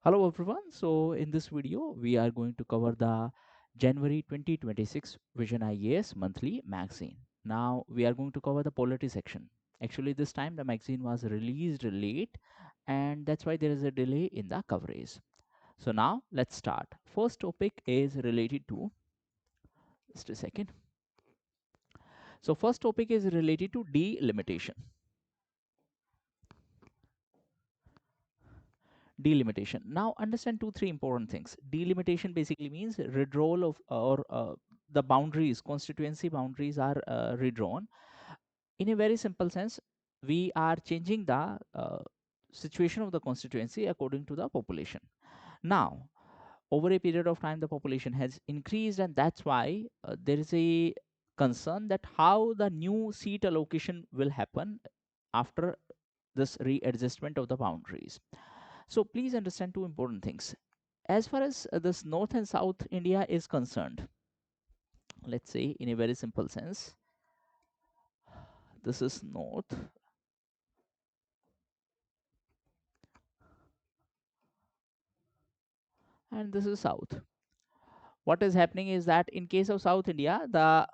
Hello everyone. So in this video, we are going to cover the January 2026 Vision IAS monthly magazine. Now we are going to cover the polity section. Actually, this time the magazine was released late and that's why there is a delay in the coverage. So now let's start. First topic is related to, just a second. So first topic is related to delimitation. Delimitation. Now understand two, three important things. Delimitation basically means withdrawal of or the boundaries, constituency boundaries are redrawn. In a very simple sense, we are changing the situation of the constituency according to the population. Now, over a period of time, the population has increased, and that's why there is a concern that how the new seat allocation will happen after this readjustment of the boundaries. So please understand two important things. As far as this North and South India is concerned, let's say in a very simple sense, this is North and this is South. What is happening is that in case of South India, the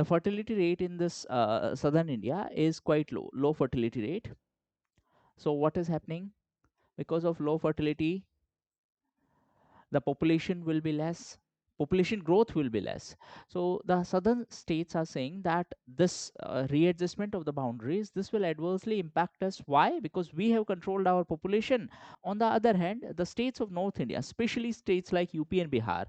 fertility rate in this southern India is quite low fertility rate. So what is happening? Because of low fertility, the population will be less, population growth will be less. So the southern states are saying that this readjustment of the boundaries, this will adversely impact us. Why? Because we have controlled our population. On the other hand, the states of North India, especially states like UP and Bihar,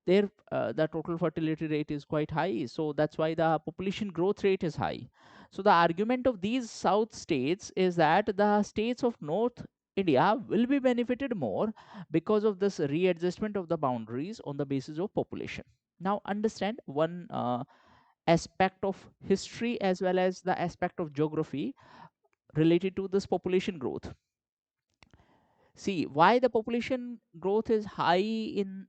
their the total fertility rate is quite high, so that's why the population growth rate is high. So the argument of these south states is that the states of North India will be benefited more because of this readjustment of the boundaries on the basis of population. Now understand one aspect of history as well as the aspect of geography related to this population growth. See, why the population growth is high in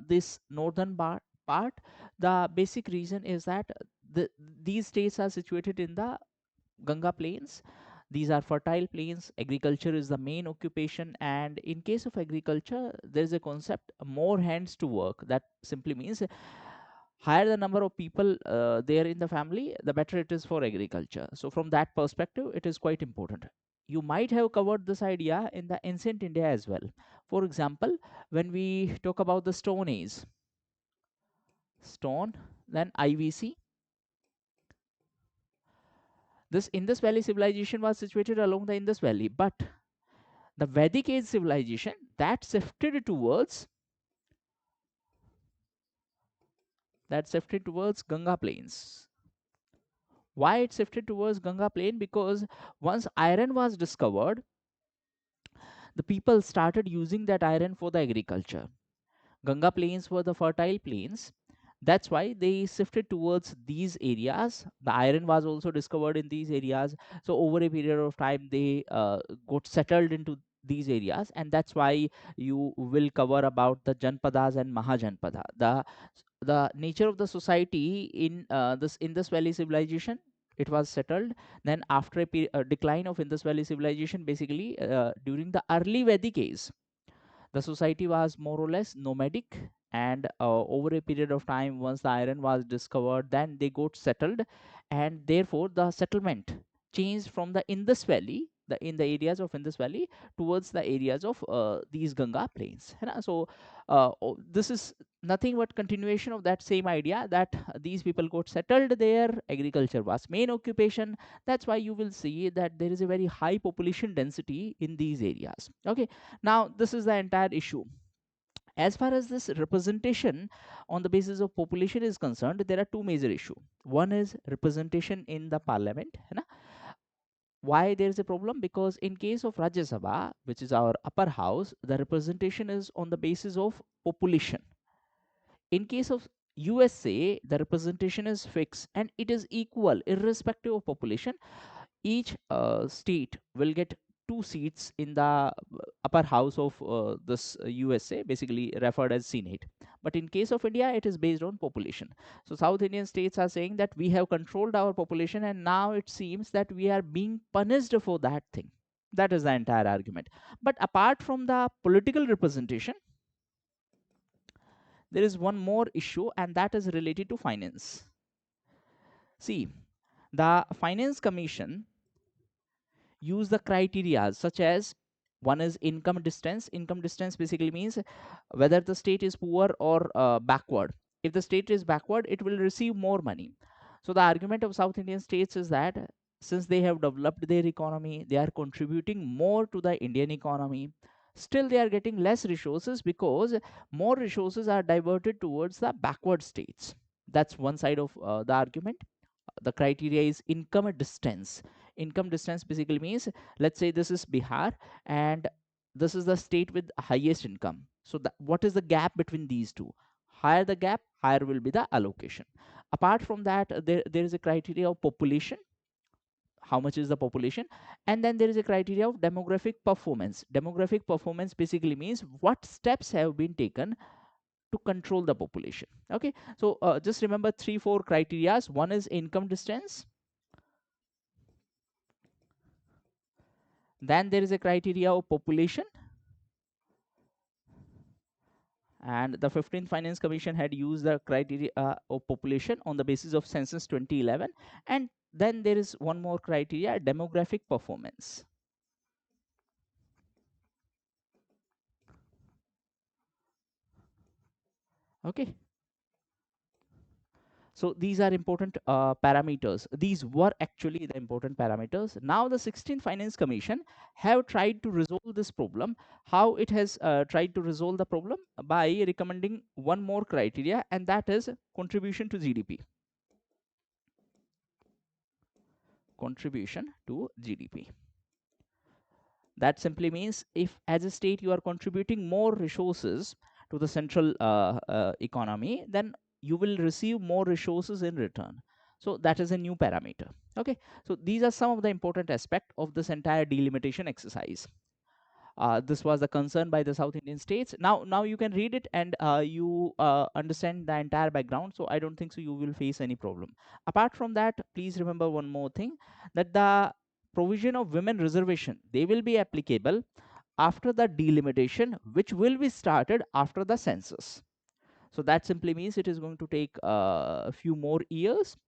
this northern part. The basic reason is that these states are situated in the Ganga plains. These are fertile plains. Agriculture is the main occupation, and in case of agriculture, there is a concept more hands to work. That simply means higher the number of people there in the family, the better it is for agriculture. So from that perspective, it is quite important. You might have covered this idea in the ancient India as well. For example, when we talk about the Stone Age, stone, then IVC. This Indus Valley civilization was situated along the Indus Valley, but the Vedic age civilization that shifted towards Ganga plains. Why it shifted towards Ganga plain? Because once iron was discovered, the people started using that iron for the agriculture. Ganga plains were the fertile plains. That's why they shifted towards these areas. The iron was also discovered in these areas. So over a period of time, they got settled into these areas, and that's why you will cover about the Janpadas and Mahajanpada. The nature of the society in this Indus Valley civilization, it was settled. Then after a decline of Indus Valley civilization, basically during the early Vedic age, the society was more or less nomadic, and over a period of time, once the iron was discovered, then they got settled, and therefore the settlement changed from the Indus Valley, in the areas of Indus Valley, towards the areas of these Ganga plains, है ना? So this is nothing but continuation of that same idea, that these people got settled there, agriculture was main occupation. That's why you will see that there is a very high population density in these areas. Okay, now this is the entire issue. As far as this representation on the basis of population is concerned, there are two major issues. One is representation in the parliament, है ना? Why there is a problem? Because in case of Rajya Sabha, which is our upper house, the representation is on the basis of population. In case of USA, the representation is fixed and it is equal irrespective of population. Each state will get 2 seats in the upper house of this USA, basically referred as Senate. But in case of India, it is based on population. So South Indian states are saying that we have controlled our population, and now it seems that we are being punished for that thing. That is the entire argument. But apart from the political representation, there is one more issue, and that is related to finance. See, the Finance Commission use the criteria such as, one is income distance. Income distance basically means whether the state is poor or backward. If the state is backward, it will receive more money. So the argument of South Indian states is that since they have developed their economy, they are contributing more to the Indian economy, still they are getting less resources because more resources are diverted towards the backward states. That's one side of the argument. The criteria is income distance. Income distance basically means, let's say this is Bihar and this is the state with highest income. So what is the gap between these two? Higher the gap, higher will be the allocation. Apart from that, there is a criteria of population. How much is the population? And then there is a criteria of demographic performance. Demographic performance basically means what steps have been taken to control the population. Okay, so just remember 3-4 criterias. One is income distance, then there is a criteria of population, and the 15th Finance Commission had used the criteria of population on the basis of census 2011. And then there is one more criteria, demographic performance. Okay, so these are important parameters. These were actually the important parameters. Now the 16th Finance Commission have tried to resolve this problem. How it has tried to resolve the problem? By recommending one more criteria, and that is contribution to GDP. Contribution to GDP. That simply means if as a state you are contributing more resources to the central economy, then you will receive more resources in return. So that is a new parameter. Okay, so these are some of the important aspects of this entire delimitation exercise. This was the concern by the South Indian states. Now you can read it and you understand the entire background. So I don't think so you will face any problem. Apart from that, please remember one more thing, that the provision of women reservation, they will be applicable after the delimitation, which will be started after the census. So that simply means it is going to take a few more years.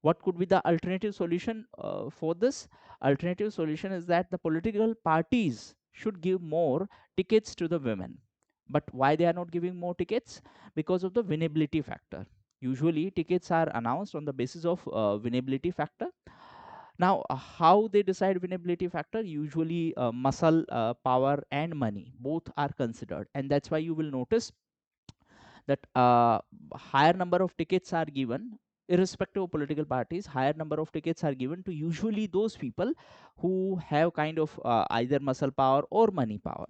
What could be the alternative solution for this? Alternative solution is that the political parties should give more tickets to the women. But why they are not giving more tickets? Because of the winnability factor. Usually tickets are announced on the basis of winnability factor. Now how they decide winnability factor? Usually muscle power and money both are considered, and that's why you will notice that higher number of tickets are given, irrespective of political parties. Higher number of tickets are given to usually those people who have kind of either muscle power or money power.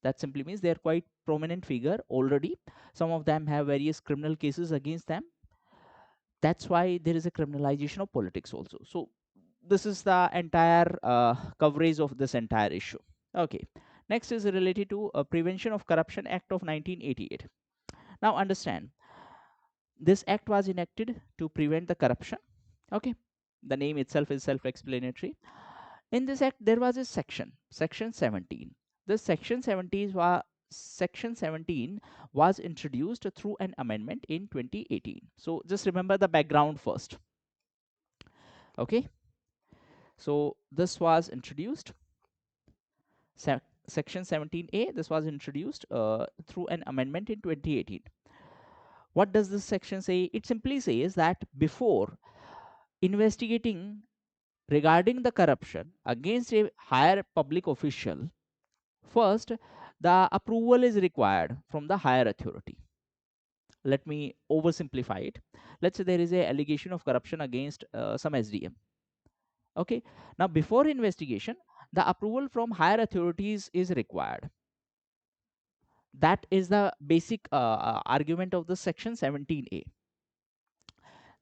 That simply means they are quite prominent figure already. Some of them have various criminal cases against them. That's why there is a criminalization of politics also. So this is the entire coverage of this entire issue. Okay, next is related to Prevention of Corruption Act of 1988. Now understand, this act was enacted to prevent the corruption. Okay, the name itself is self-explanatory. In this act there was a section 17. This section 17 was introduced through an amendment in 2018. So just remember the background first. Okay, so this was introduced, section 17A, this was introduced through an amendment in 2018. What does this section say? It simply says that before investigating regarding the corruption against a higher public official, first the approval is required from the higher authority. Let me oversimplify it. Let's say there is a allegation of corruption against some SDM. Okay, now before investigation, the approval from higher authorities is required. That is the basic argument of the section 17A.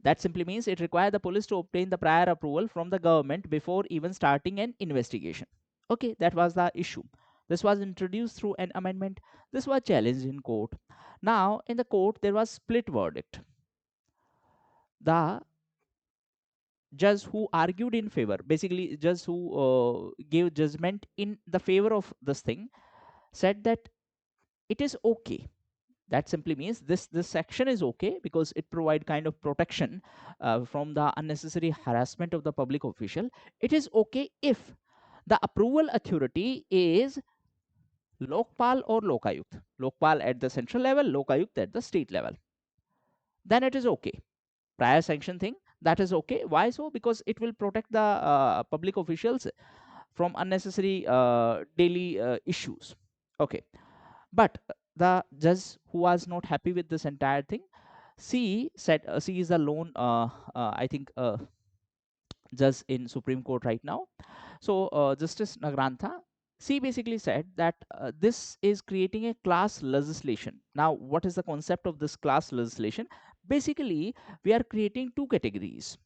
That simply means it requires the police to obtain the prior approval from the government before even starting an investigation. Okay, that was the issue. This was introduced through an amendment. This was challenged in court. Now, in the court, there was split verdict. The judge who argued in favor, basically judge who gave judgment in the favor of this thing, said that it is okay. That simply means this section is okay because it provide kind of protection from the unnecessary harassment of the public official. It is okay if the approval authority is Lokpal or Lokayukt. Lokpal at the central level, Lokayukt at the state level. Then it is okay. Prior sanction thing, that is okay. Why so? Because it will protect the public officials from unnecessary daily issues. Okay. But the judge who was not happy with this entire thing, she said, she is a lone, I think, judge in Supreme Court right now. So Justice Nagrantha, she basically said that this is creating a class legislation. Now, what is the concept of this class legislation? Basically, we are creating two categories.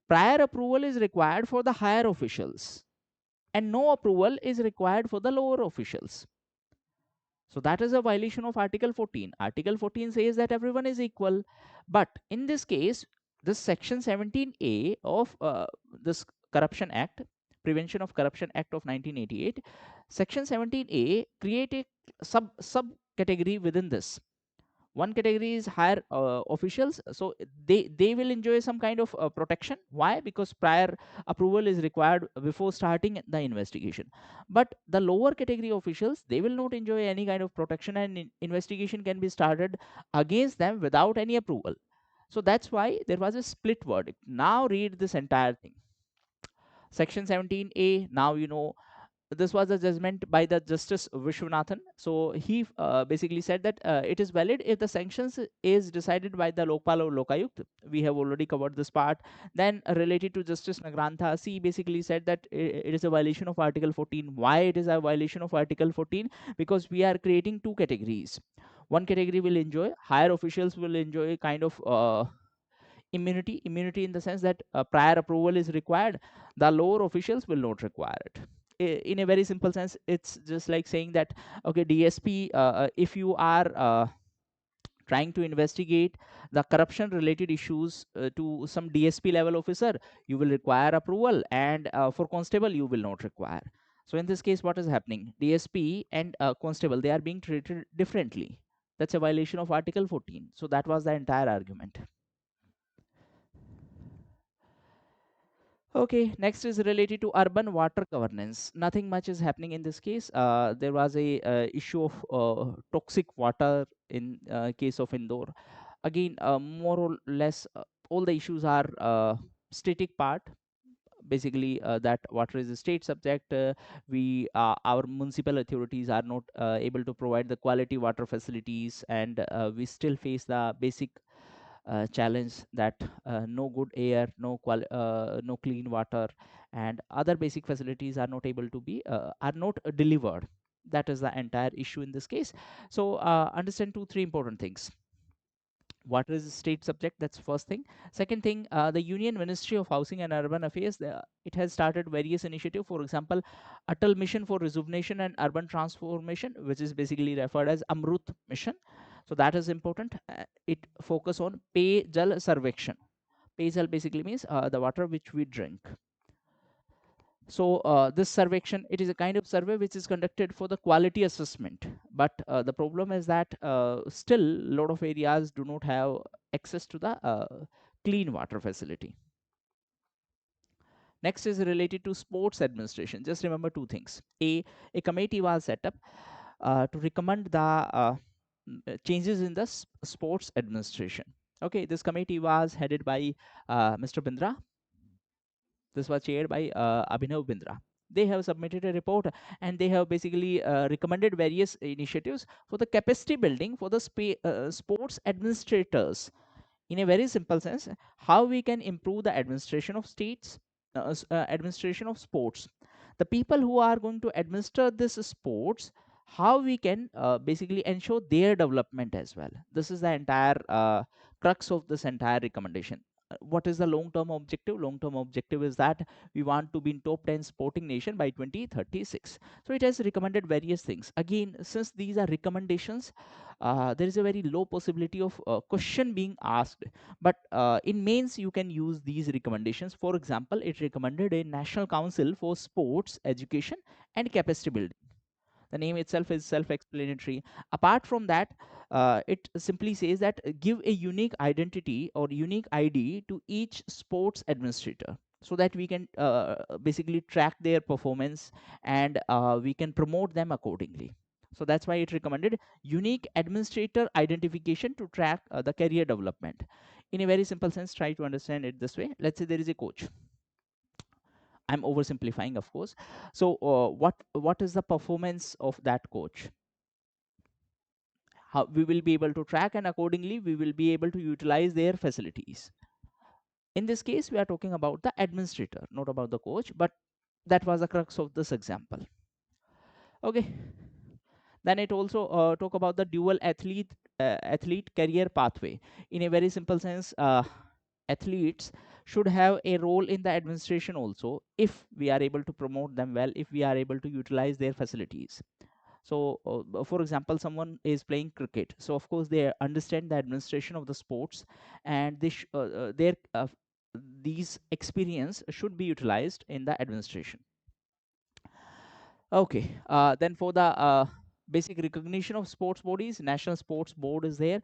Prior approval is required for the higher officials, and no approval is required for the lower officials. So that is a violation of Article 14. Article 14 says that everyone is equal. But in this case, this Section 17A of this Corruption Act, Prevention of Corruption Act of 1988, Section 17A create a sub category within this. One category is higher officials, so they will enjoy some kind of protection. Why? Because prior approval is required before starting the investigation. But the lower category officials, they will not enjoy any kind of protection, and investigation can be started against them without any approval. So that's why there was a split verdict. Now read this entire thing. Section 17A, now you know, this was a judgment by the Justice Vishwanathan. So he basically said that it is valid if the sanctions is decided by the Lokpal or Lokayukt. We have already covered this part. Then related to Justice Nagrantha, she basically said that it is a violation of Article 14. Why it is a violation of Article 14? Because we are creating two categories. One category will enjoy, higher officials will enjoy kind of immunity in the sense that prior approval is required. The lower officials will not require it. In a very simple sense, it's just like saying that, okay, DSP, if you are trying to investigate the corruption related issues to some DSP level officer, you will require approval, and for constable you will not require. So in this case, what is happening? DSP and constable, they are being treated differently. That's a violation of Article 14. So that was the entire argument. Okay, next is related to urban water governance. Nothing much is happening in this case. There was a issue of toxic water in case of Indore. Again, more or less, all the issues are static part. Basically, that water is a state subject. Our municipal authorities are not able to provide the quality water facilities, and we still face the basic challenge that no good air, no clean water, and other basic facilities are not able to be are not delivered. That is the entire issue in this case. So understand two three important things. Water is a state subject, that's first thing. Second thing, the Union Ministry of Housing and Urban Affairs, it has started various initiatives. For example, Atal Mission for Rejuvenation and Urban Transformation, which is basically referred as Amrut Mission. So that is important. It focus on Pay Jal Sarvekshan. Pay Jal basically means the water which we drink. So this survection, it is a kind of survey which is conducted for the quality assessment. But the problem is that still a lot of areas do not have access to the clean water facility. Next is related to sports administration. Just remember two things. A committee was set up to recommend the changes in the sports administration. Okay, this committee was headed by Mr. Bindra. This was chaired by Abhinav Bindra. They have submitted a report, and they have basically recommended various initiatives for the capacity building for the sports administrators. In a very simple sense, how we can improve the administration of states, administration of sports. The people who are going to administer this sports, how we can basically ensure their development as well. This is the entire crux of this entire recommendation. what is the long term objective? Long term objective is that we want to be in top 10 sporting nation by 2036. So it has recommended various things. Again, since these are recommendations, there is a very low possibility of question being asked, but in mains you can use these recommendations. For example, it recommended a national council for sports education and capacity building. The name itself is self-explanatory. Apart from that, it simply says that give a unique identity or unique ID to each sports administrator, so that we can basically track their performance, and we can promote them accordingly. So that's why it recommended unique administrator identification to track the career development. In a very simple sense, try to understand it this way. Let's say there is a coach. I'm oversimplifying, of course. So what is the performance of that coach? How we will be able to track, and accordingly we will be able to utilize their facilities. In this case, we are talking about the administrator, not about the coach, but that was the crux of this example. Okay. Then it also talk about the dual athlete career pathway. In a very simple sense, athletes should have a role in the administration also, if we are able to promote them well, if we are able to utilize their facilities. So for example, someone is playing cricket, so of course they understand the administration of the sports, and their these experience should be utilized in the administration. Okay, then for the basic recognition of sports bodies, National Sports Board is there.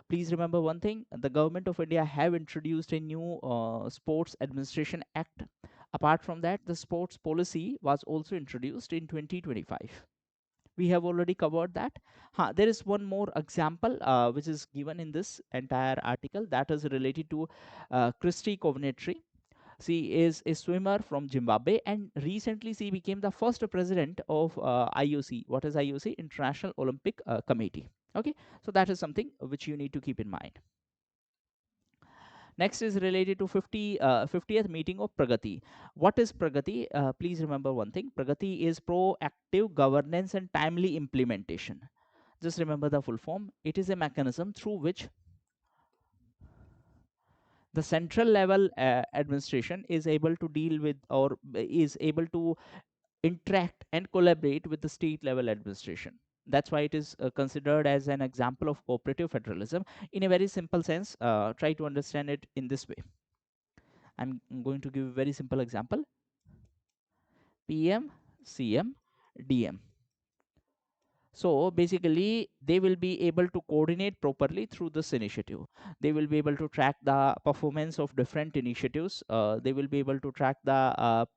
Please remember one thing: the government of India have introduced a new Sports Administration Act. Apart from that, the sports policy was also introduced in 2025. We have already covered that. There is one more example which is given in this entire article, that is related to Christy Covenantry. She is a swimmer from Zimbabwe, and recently she became the first president of IOC. What is IOC? International Olympic Committee. Okay, so that is something which you need to keep in mind. Next is related to 50th meeting of Pragati. What is Pragati? Please remember one thing: Pragati is proactive governance and timely implementation. Just remember the full form. It is a mechanism through which the central level administration is able to deal with, or is able to interact and collaborate with the state level administration. That's why it is considered as an example of cooperative federalism. In a very simple sense, try to understand it in this way. I'm going to give a very simple example: PM, CM, DM. So basically, they will be able to coordinate properly through this initiative. They will be able to track the performance of different initiatives. They will be able to track the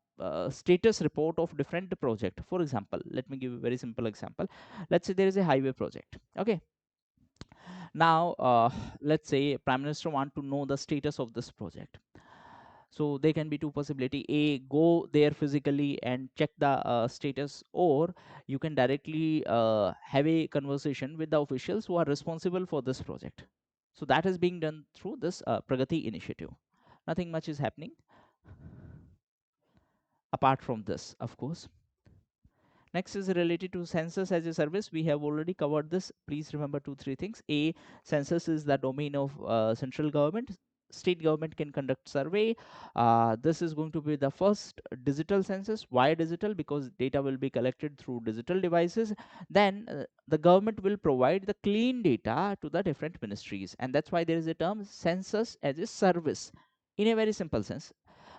status report of different project. For example, let me give a very simple example. Let's say there is a highway project. Okay. Now, let's say Prime Minister want to know the status of this project. So there can be two possibility: a, go there physically and check the status, or you can directly have a conversation with the officials who are responsible for this project. So that is being done through this Pragati initiative. Nothing much is happening apart from this, of course. Next is related to census as a service. We have already covered this. Please remember three things. A, census is the domain of central government. State government can conduct survey. This is going to be the first digital census. Why digital? Because data will be collected through digital devices. Then the government will provide the clean data to the different ministries, and that's why there is a term census as a service. In a very simple sense,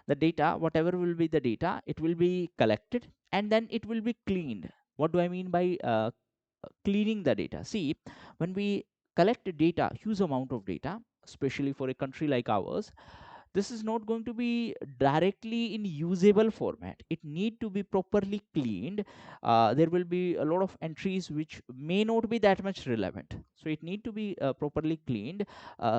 the data, whatever will be the data, it will be collected and then it will be cleaned. What do I mean by cleaning the data? See, when we collect data, huge amount of data, especially for a country like ours, this is not going to be directly in usable format. It need to be properly cleaned. There will be a lot of entries which may not be that much relevant, so it need to be properly cleaned.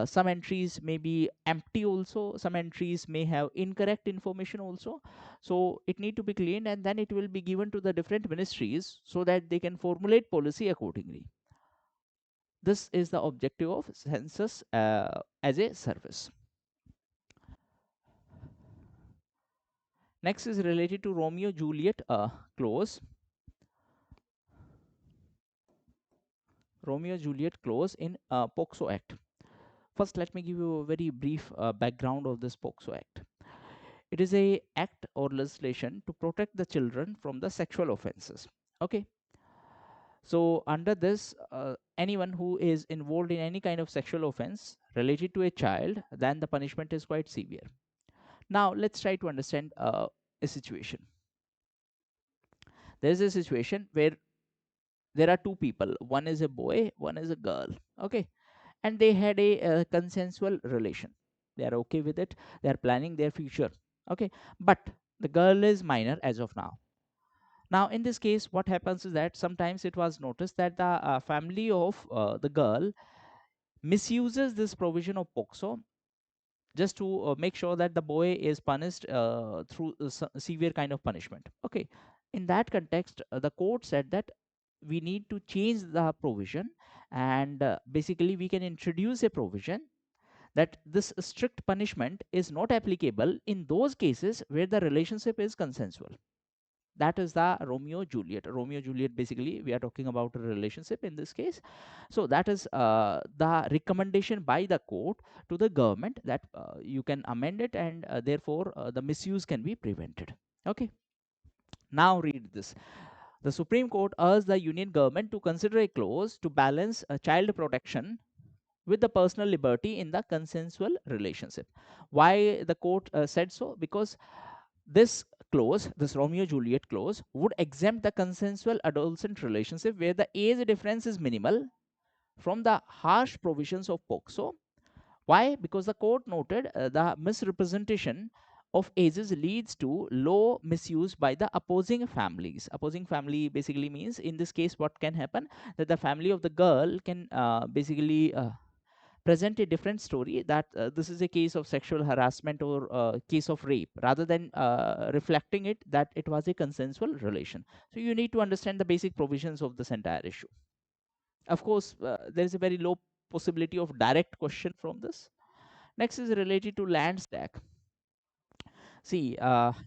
Some entries may be empty also, some entries may have incorrect information also, so it need to be cleaned, and then it will be given to the different ministries so that they can formulate policy accordingly. This is the objective of census as a service. Next is related to Romeo Juliet clause. Romeo Juliet clause in POXO Act. First, let me give you a very brief background of this POSO Act. It is a act or legislation to protect the children from the sexual offenses. Okay. So under this, anyone who is involved in any kind of sexual offense related to a child, then the punishment is quite severe. Now let's try to understand a situation. There is a situation where there are two people. One is a boy, one is a girl. Okay, and they had a consensual relation. They are okay with it. They are planning their future. Okay, but the girl is minor as of now. Now in this case, what happens is that sometimes it was noticed that the family of the girl misuses this provision of POXO just to make sure that the boy is punished through severe kind of punishment. Okay, in that context, the court said that we need to change the provision, and basically we can introduce a provision that this strict punishment is not applicable in those cases where the relationship is consensual. That is the Romeo Juliet. Basically we are talking about a relationship in this case. So that is the recommendation by the court to the government, that you can amend it, and therefore the misuse can be prevented. Okay, now read this. The Supreme Court urged the union government to consider a clause to balance child protection with the personal liberty in the consensual relationship. Why the court said so? Because this clause, this Romeo Juliet clause, would exempt the consensual adolescent relationship where the age difference is minimal from the harsh provisions of POXO. Why? Because the court noted the misrepresentation of ages leads to low misuse by the opposing families. Opposing family basically means, in this case, what can happen, that the family of the girl can basically present a different story, that this is a case of sexual harassment or case of rape, rather than reflecting it that it was a consensual relation. So you need to understand the basic provisions of this entire issue. Of course, there is a very low possibility of direct question from this. Next is related to land stack. See,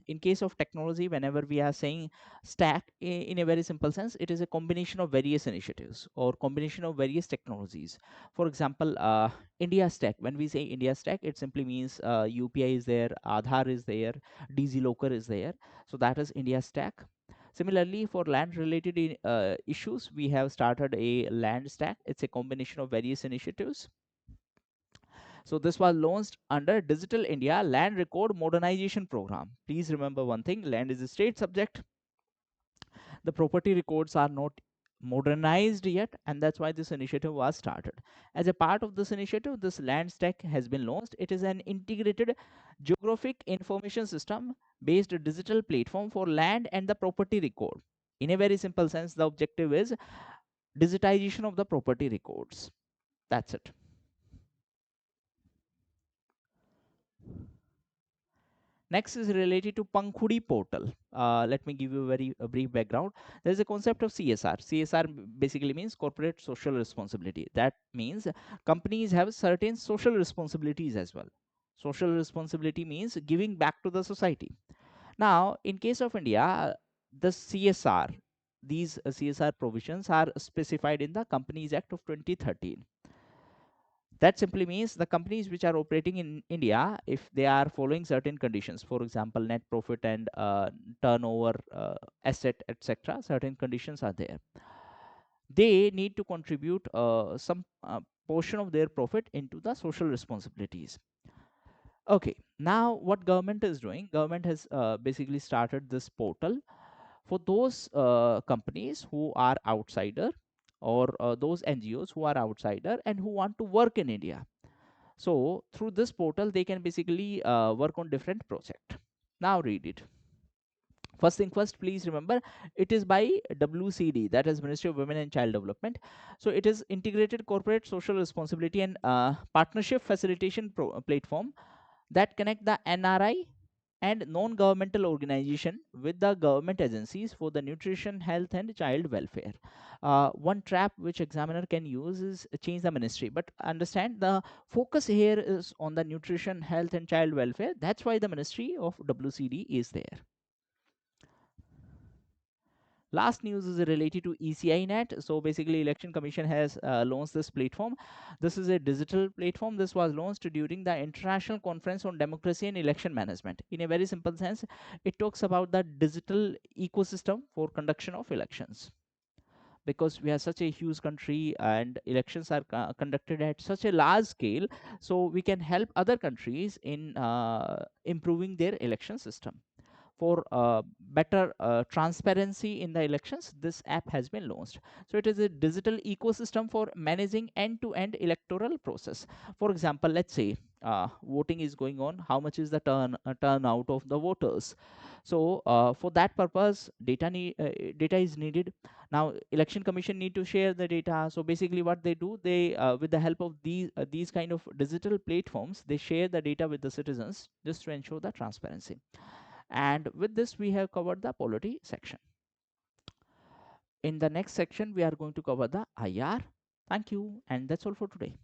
in case of technology, whenever we are saying stack, in a very simple sense, it is a combination of various initiatives or combination of various technologies. For example, India stack. When we say India stack, it simply means UPI is there, Aadhaar is there, DigiLocker is there. So that is India stack. Similarly, for land related issues, we have started a land stack. It's a combination of various initiatives. So this was launched under Digital India Land Record Modernization Program. Please remember one thing, land is a state subject. The property records are not modernized yet, and that's why this initiative was started. As a part of this initiative, this land stack has been launched. It is an integrated geographic information system based digital platform for land and the property record. In a very simple sense, the objective is digitization of the property records. That's it. Next is related to Pankhudi portal. Let me give you a brief background. There is a concept of CSR. CSR basically means corporate social responsibility. That means companies have certain social responsibilities as well. Social responsibility means giving back to the society. Now, in case of India, the CSR, these CSR provisions are specified in the Companies Act of 2013. That simply means the companies which are operating in India, if they are following certain conditions, for example, net profit and turnover, asset, etc., certain conditions are there. They need to contribute some portion of their profit into the social responsibilities. Okay, now what government is doing? Government has basically started this portal for those companies who are outsider, or those NGOs who are outsider and who want to work in India. So through this portal, they can basically work on different project. Now read it. First thing first, please remember, it is by WCD, that is Ministry of Women and Child Development. So it is integrated corporate social responsibility and partnership facilitation platform that connect the NRI and non-governmental organization with the government agencies for the nutrition, health and child welfare. One trap which examiner can use is change the ministry, but understand the focus here is on the nutrition, health and child welfare. That's why the Ministry of WCD is there. Last news is related to ECINET. So basically, Election Commission has launched this platform. This is a digital platform. This was launched during the International Conference on Democracy and Election Management. In a very simple sense, it talks about the digital ecosystem for conduction of elections. Because we are such a huge country and elections are conducted at such a large scale, so we can help other countries in improving their election system. For better transparency in the elections, this app has been launched. So it is a digital ecosystem for managing end-to-end electoral process. For example, let's say voting is going on, how much is the turnout of the voters. So for that purpose, data is needed. Now election commission need to share the data. So basically what they do, they with the help of these kind of digital platforms, they share the data with the citizens just to ensure the transparency. And with this, we have covered the polity section. In the next section, we are going to cover the IR. Thank you, and that's all for today.